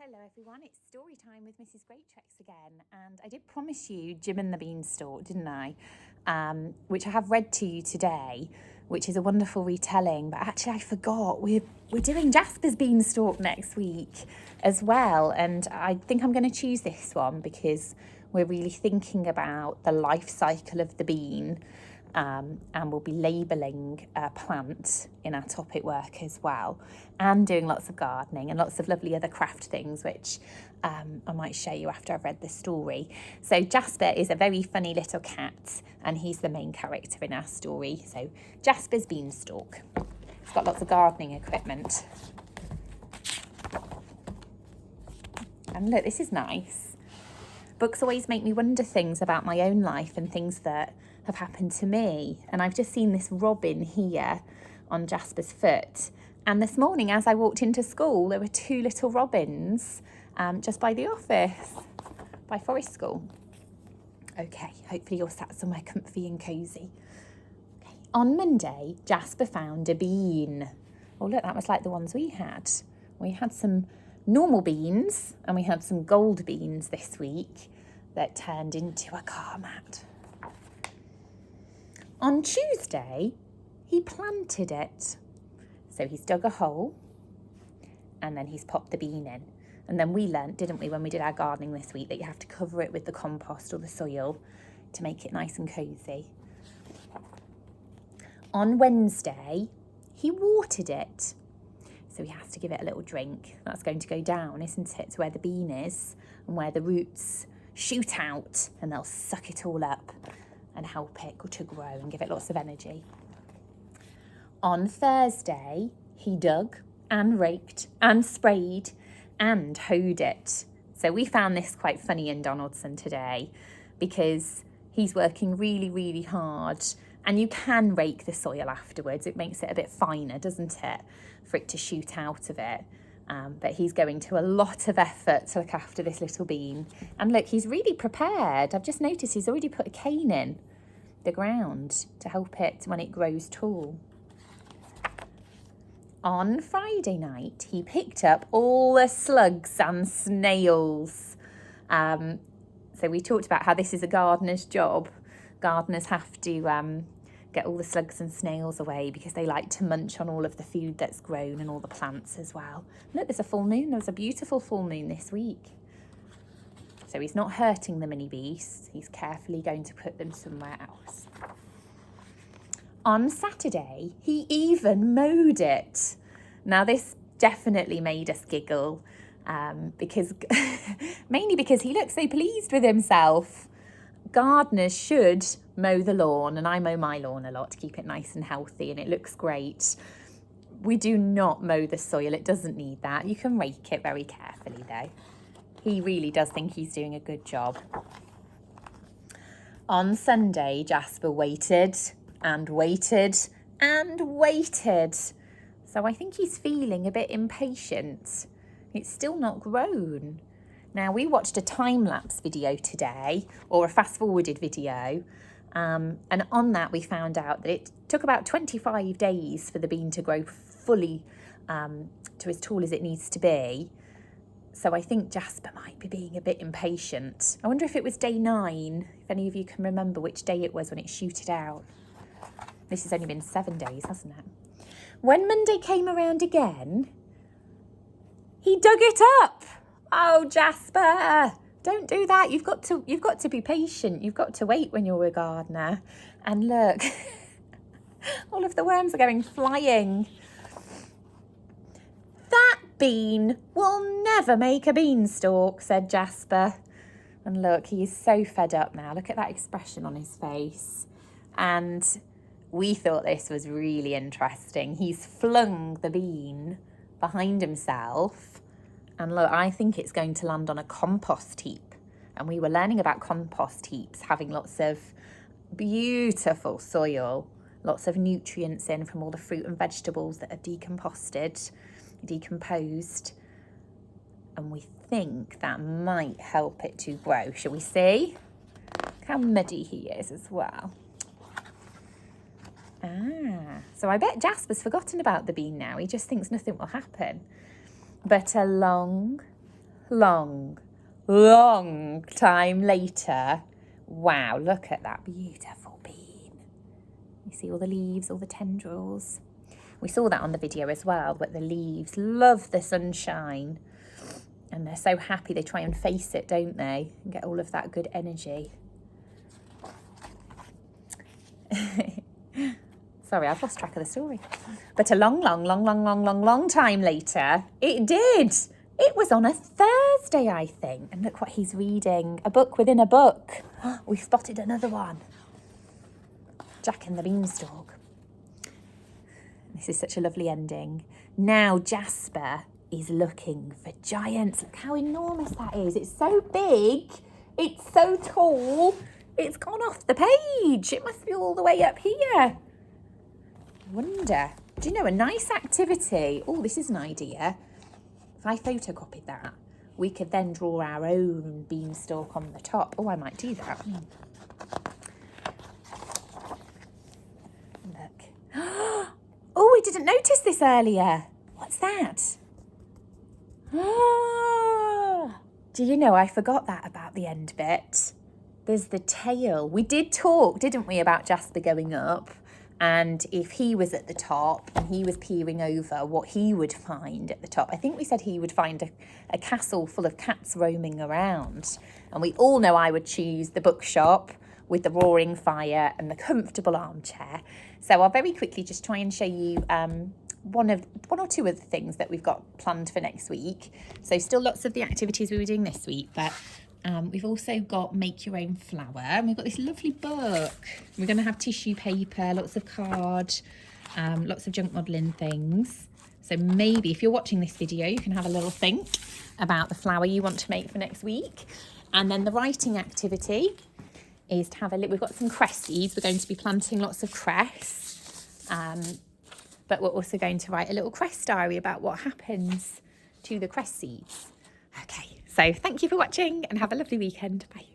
Hello everyone, it's story time with Mrs. Greattrex again, and I did promise you Jim and the Beanstalk, didn't I? Which I have read to you today, which is a wonderful retelling, but actually I forgot, we're doing Jasper's Beanstalk next week as well, and I think I'm going to choose this one because we're really thinking about the life cycle of the bean. And we'll be labelling a plant in our topic work as well, and doing lots of gardening and lots of lovely other craft things, which I might show you after I've read the story. So Jasper is a very funny little cat, and he's the main character in our story. So Jasper's Beanstalk. It's got lots of gardening equipment. And look, this is nice. Books always make me wonder things about my own life and things that have happened to me. And I've just seen this robin here on Jasper's foot. And this morning, as I walked into school, there were two little robins just by the office, by Forest School. Okay, hopefully you're sat somewhere comfy and cosy. Okay. On Monday, Jasper found a bean. Oh, look, that was like the ones we had. We had some normal beans and we had some gold beans this week that turned into a car mat. On Tuesday, he planted it. So he's dug a hole and then he's popped the bean in. And then we learnt, didn't we, when we did our gardening this week, that you have to cover it with the compost or the soil to make it nice and cosy. On Wednesday, he watered it. So he has to give it a little drink. That's going to go down, isn't it, to where the bean is and where the roots shoot out, and they'll suck it all up and help it to grow and give it lots of energy. On Thursday, he dug and raked and sprayed and hoed it. So we found this quite funny in Donaldson today because he's working really, really hard, and you can rake the soil afterwards. It makes it a bit finer, doesn't it, for it to shoot out of it. But he's going to a lot of effort to look after this little bean. And look, he's really prepared. I've just noticed he's already put a cane in the ground to help it when it grows tall. On Friday night, he picked up all the slugs and snails. So we talked about how this is a gardener's job. Gardeners have to get all the slugs and snails away because they like to munch on all of the food that's grown and all the plants as well. Look, there's a full moon. There was a beautiful full moon this week. So he's not hurting the mini beasts. He's carefully going to put them somewhere else. On Saturday, he even mowed it. Now this definitely made us giggle because mainly because he looks so pleased with himself. Gardeners should mow the lawn, and I mow my lawn a lot to keep it nice and healthy, and it looks great. We do not mow the soil. It doesn't need that. You can rake it very carefully though. He really does think he's doing a good job. On Sunday, Jasper waited and waited and waited. So I think he's feeling a bit impatient. It's still not grown. Now, we watched a time-lapse video today, or a fast-forwarded video, and on that we found out that it took about 25 days for the bean to grow fully to as tall as it needs to be. So I think Jasper might be being a bit impatient. I wonder if it was day 9, if any of you can remember which day it was when it shooted out. This has only been 7 days, hasn't it? When Monday came around again, he dug it up. Oh, Jasper, don't do that. You've got to be patient. You've got to wait when you're a gardener. And look, all of the worms are going flying. That bean will never make a beanstalk, said Jasper. And look, he is so fed up now. Look at that expression on his face. And we thought this was really interesting. He's flung the bean behind himself. And look, I think it's going to land on a compost heap. And we were learning about compost heaps, having lots of beautiful soil, lots of nutrients in from all the fruit and vegetables that are decomposed. And we think that might help it to grow. Shall we see? Look how muddy he is as well. So I bet Jasper's forgotten about the bean now. He just thinks nothing will happen. But a long, long, long time later. Wow, look at that beautiful bean. You see all the leaves, all the tendrils. We saw that on the video as well, but the leaves love the sunshine and they're so happy. They try and face it, don't they? And get all of that good energy. Sorry, I've lost track of the story. But a long time later, it did. It was on a Thursday, I think. And look what he's reading. A book within a book. We've spotted another one. Jack and the Beanstalk. This is such a lovely ending. Now Jasper is looking for giants. Look how enormous that is. It's so big. It's so tall. It's gone off the page. It must be all the way up here. I wonder. Do you know, a nice activity? Oh, this is an idea. If I photocopied that, we could then draw our own beanstalk on the top. Oh, I might do that. Look. Oh, we didn't notice this earlier. What's that? Do you know, I forgot that about the end bit. There's the tail. We did talk, didn't we, about Jasper going up, and if he was at the top and he was peering over, what he would find at the top. I think we said he would find a castle full of cats roaming around. And we all know I would choose the bookshop with the roaring fire and the comfortable armchair. So I'll very quickly just try and show you one or two of the things that we've got planned for next week. So still lots of the activities we were doing this week, but we've also got Make Your Own Flower, and we've got this lovely book. We're going to have tissue paper, lots of card, lots of junk modelling things. So maybe if you're watching this video, you can have a little think about the flower you want to make for next week. And then the writing activity is to have a look. We've got some cress seeds. We're going to be planting lots of cress, but we're also going to write a little cress diary about what happens to the cress seeds. Okay, so thank you for watching and have a lovely weekend. Bye.